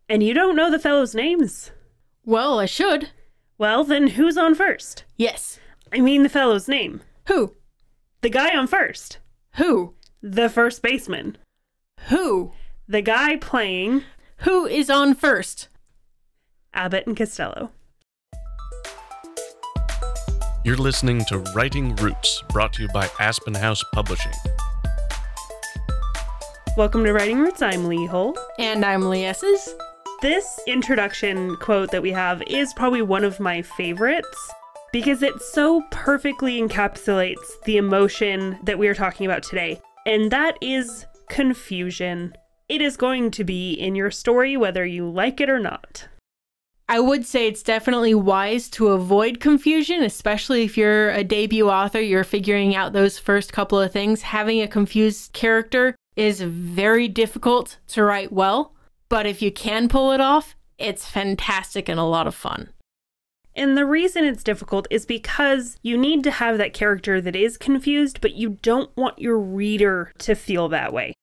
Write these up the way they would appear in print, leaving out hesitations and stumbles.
And you don't know the fellows' names. Well, I should. Well, then who's on first? Yes. I mean the fellow's name. Who? The guy on first. Who? The first baseman. Who? The guy playing... Who is on first? Abbott and Costello. You're listening to Writing Roots, brought to you by Aspen House Publishing. Welcome to Writing Roots. I'm Lee Hull. And I'm Lee Esses. This introduction quote that we have is probably one of my favorites because it so perfectly encapsulates the emotion that we are talking about today, and that is confusion. It is going to be in your story whether you like it or not. I would say it's definitely wise to avoid confusion, especially if you're a debut author, you're figuring out those first couple of things. Having a confused character is very difficult to write well, but if you can pull it off, it's fantastic and a lot of fun. And the reason it's difficult is because you need to have that character that is confused, but you don't want your reader to feel that way.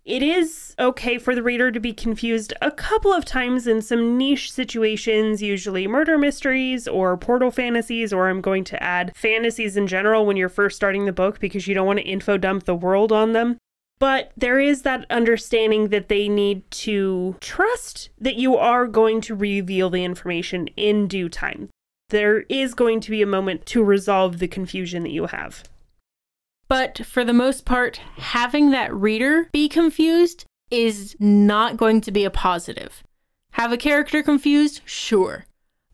It is okay for the reader to be confused a couple of times in some niche situations, usually murder mysteries or portal fantasies, or I'm going to add fantasies in general when you're first starting the book because you don't want to info dump the world on them. But there is that understanding that they need to trust that you are going to reveal the information in due time. There is going to be a moment to resolve the confusion that you have. But for the most part, having that reader be confused is not going to be a positive. Have a character confused? Sure.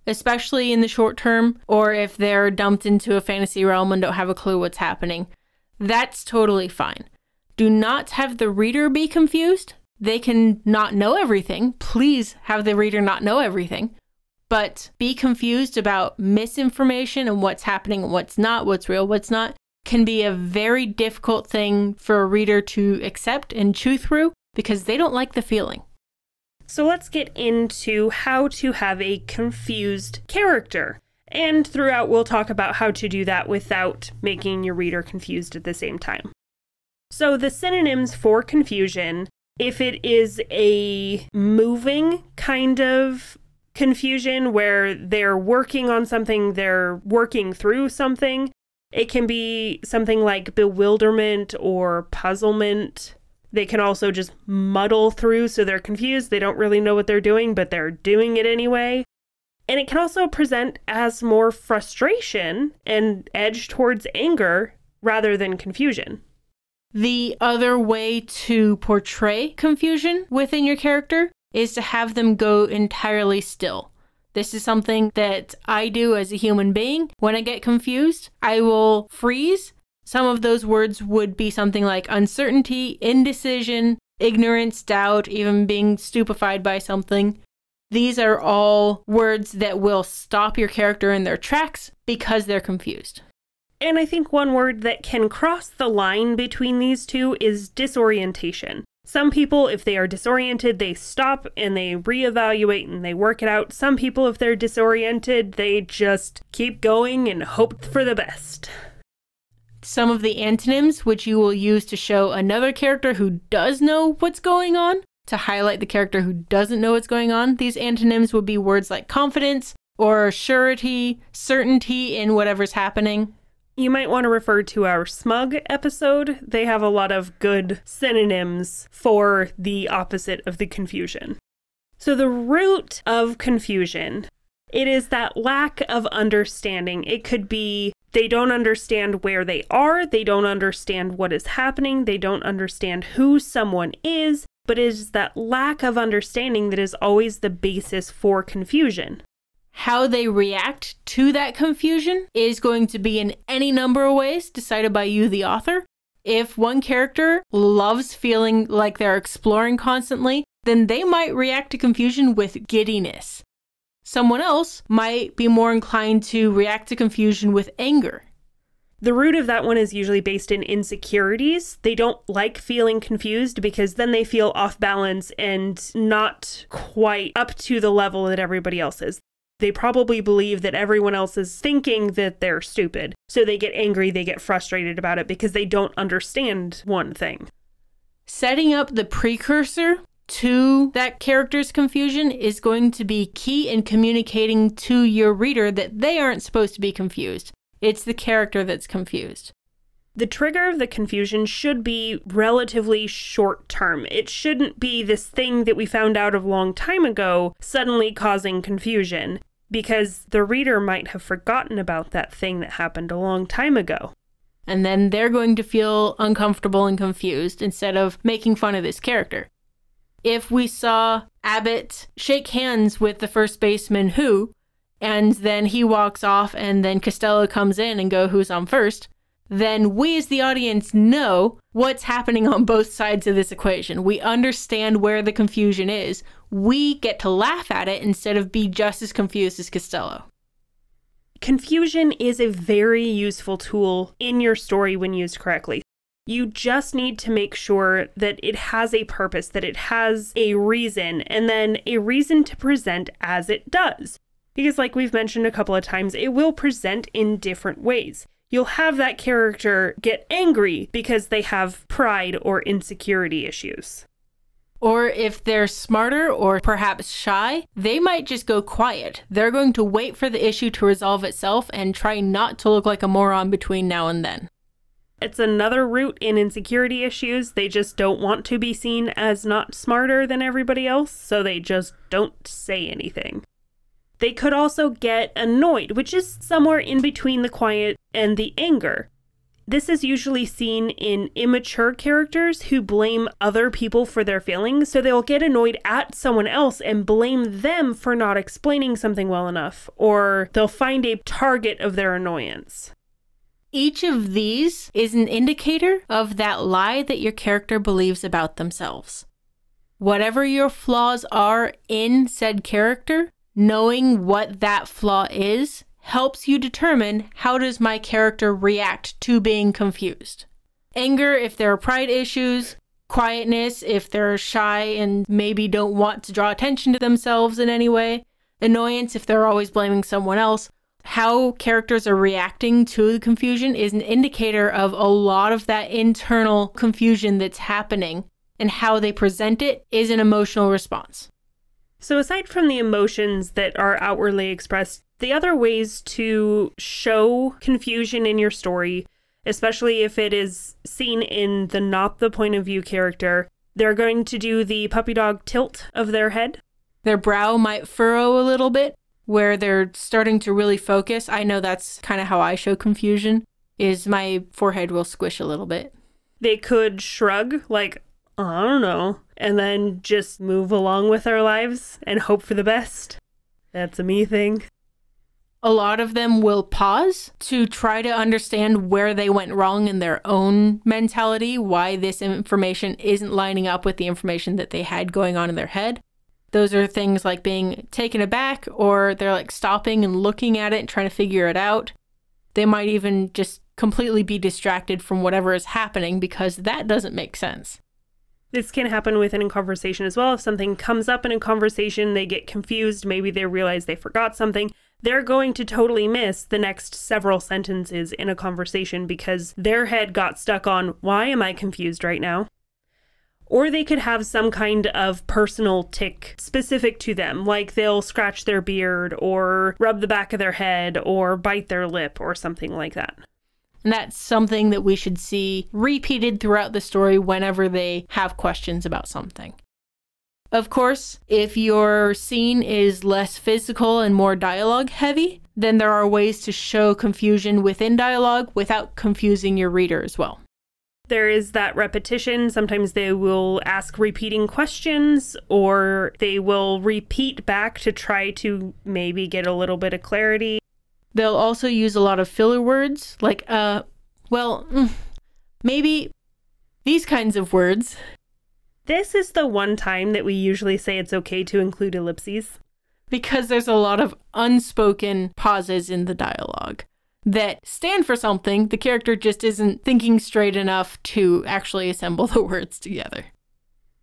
Especially in the short term, or if they're dumped into a fantasy realm and don't have a clue what's happening. That's totally fine. Do not have the reader be confused. They can not know everything. Please have the reader not know everything. But be confused about misinformation and what's happening and what's not, what's real, what's not, can be a very difficult thing for a reader to accept and chew through because they don't like the feeling. So let's get into how to have a confused character. And throughout, we'll talk about how to do that without making your reader confused at the same time. So the synonyms for confusion, if it is a moving kind of confusion where they're working on something, they're working through something, it can be something like bewilderment or puzzlement. They can also just muddle through, so they're confused, they don't really know what they're doing, but they're doing it anyway. And it can also present as more frustration and edge towards anger rather than confusion. The other way to portray confusion within your character is to have them go entirely still. This is something that I do as a human being. When I get confused, I will freeze. Some of those words would be something like uncertainty, indecision, ignorance, doubt, even being stupefied by something. These are all words that will stop your character in their tracks because they're confused. And I think one word that can cross the line between these two is disorientation. Some people, if they are disoriented, they stop and they reevaluate and they work it out. Some people, if they're disoriented, they just keep going and hope for the best. Some of the antonyms which you will use to show another character who does know what's going on, to highlight the character who doesn't know what's going on, these antonyms would be words like confidence or surety, certainty in whatever's happening. You might want to refer to our smug episode. They have a lot of good synonyms for the opposite of the confusion. So the root of confusion, it is that lack of understanding. It could be they don't understand where they are, they don't understand what is happening, they don't understand who someone is, but it is that lack of understanding that is always the basis for confusion. How they react to that confusion is going to be in any number of ways decided by you, the author. If one character loves feeling like they're exploring constantly, then they might react to confusion with giddiness. Someone else might be more inclined to react to confusion with anger. The root of that one is usually based in insecurities. They don't like feeling confused because then they feel off balance and not quite up to the level that everybody else is. They probably believe that everyone else is thinking that they're stupid. So they get angry, they get frustrated about it because they don't understand one thing. Setting up the precursor to that character's confusion is going to be key in communicating to your reader that they aren't supposed to be confused. It's the character that's confused. The trigger of the confusion should be relatively short term. It shouldn't be this thing that we found out of a long time ago suddenly causing confusion, because the reader might have forgotten about that thing that happened a long time ago. And then they're going to feel uncomfortable and confused instead of making fun of this character. If we saw Abbott shake hands with the first baseman who, and then he walks off and then Costello comes in and go, who's on first? Then we as the audience know what's happening on both sides of this equation. We understand where the confusion is. We get to laugh at it instead of be just as confused as Costello. Confusion is a very useful tool in your story when used correctly. You just need to make sure that it has a purpose, that it has a reason, and then a reason to present as it does. Because like we've mentioned a couple of times, it will present in different ways. You'll have that character get angry because they have pride or insecurity issues. Or if they're smarter or perhaps shy, they might just go quiet. They're going to wait for the issue to resolve itself and try not to look like a moron between now and then. It's another route in insecurity issues. They just don't want to be seen as not smarter than everybody else, so they just don't say anything. They could also get annoyed, which is somewhere in between the quiet and the anger. This is usually seen in immature characters who blame other people for their failings, so they'll get annoyed at someone else and blame them for not explaining something well enough, or they'll find a target of their annoyance. Each of these is an indicator of that lie that your character believes about themselves. Whatever your flaws are in said character, knowing what that flaw is helps you determine how does my character react to being confused. Anger if there are pride issues, quietness if they're shy and maybe don't want to draw attention to themselves in any way, annoyance if they're always blaming someone else. How characters are reacting to the confusion is an indicator of a lot of that internal confusion that's happening, and how they present it is an emotional response. So aside from the emotions that are outwardly expressed, the other ways to show confusion in your story, especially if it is seen in the not the point of view character, they're going to do the puppy dog tilt of their head. Their brow might furrow a little bit, where they're starting to really focus. I know that's kind of how I show confusion, is my forehead will squish a little bit. They could shrug, like, I don't know, and then just move along with their lives and hope for the best. That's a me thing. A lot of them will pause to try to understand where they went wrong in their own mentality, why this information isn't lining up with the information that they had going on in their head. Those are things like being taken aback, or they're like stopping and looking at it and trying to figure it out. They might even just completely be distracted from whatever is happening because that doesn't make sense. This can happen within a conversation as well. If something comes up in a conversation, they get confused, maybe they realize they forgot something, they're going to totally miss the next several sentences in a conversation because their head got stuck on, why am I confused right now? Or they could have some kind of personal tic specific to them, like they'll scratch their beard or rub the back of their head or bite their lip or something like that. And that's something that we should see repeated throughout the story whenever they have questions about something. Of course, if your scene is less physical and more dialogue heavy, then there are ways to show confusion within dialogue without confusing your reader as well. There is that repetition. Sometimes they will ask repeating questions, or they will repeat back to try to maybe get a little bit of clarity. They'll also use a lot of filler words, like, maybe these kinds of words. This is the one time that we usually say it's okay to include ellipses. Because there's a lot of unspoken pauses in the dialogue that stand for something. The character just isn't thinking straight enough to actually assemble the words together.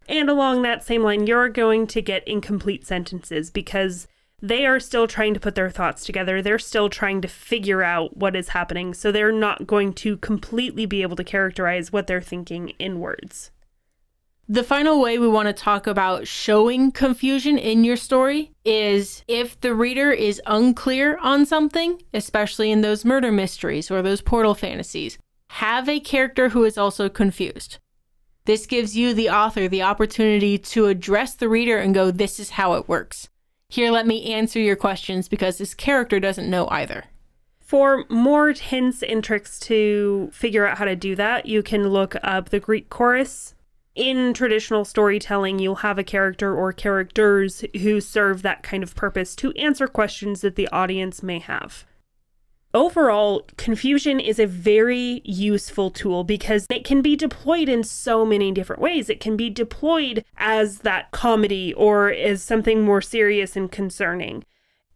And along that same line, you're going to get incomplete sentences because they are still trying to put their thoughts together. They're still trying to figure out what is happening. So they're not going to completely be able to characterize what they're thinking in words. The final way we want to talk about showing confusion in your story is if the reader is unclear on something, especially in those murder mysteries or those portal fantasies, have a character who is also confused. This gives you, the author, the opportunity to address the reader and go, this is how it works. Here, let me answer your questions because this character doesn't know either. For more hints and tricks to figure out how to do that, you can look up the Greek chorus. In traditional storytelling, you'll have a character or characters who serve that kind of purpose to answer questions that the audience may have. Overall, confusion is a very useful tool because it can be deployed in so many different ways. It can be deployed as that comedy or as something more serious and concerning.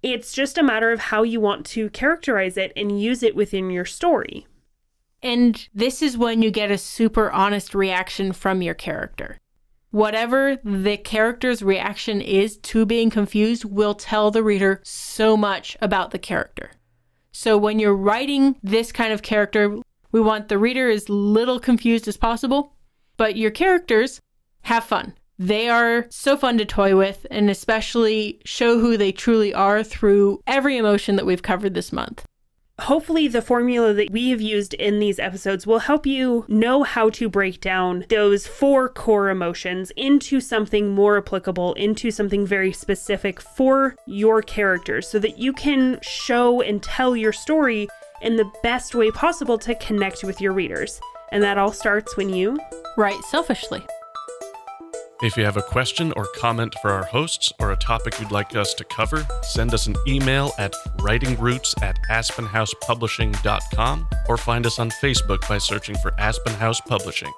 It's just a matter of how you want to characterize it and use it within your story. And this is when you get a super honest reaction from your character. Whatever the character's reaction is to being confused will tell the reader so much about the character. So when you're writing this kind of character, we want the reader as little confused as possible, but your characters have fun. They are so fun to toy with and especially show who they truly are through every emotion that we've covered this month. Hopefully the formula that we have used in these episodes will help you know how to break down those 4 core emotions into something more applicable, into something very specific for your characters so that you can show and tell your story in the best way possible to connect with your readers. And that all starts when you write selfishly. If you have a question or comment for our hosts or a topic you'd like us to cover, send us an email at writingroots@aspenhousepublishing.com or find us on Facebook by searching for Aspen House Publishing.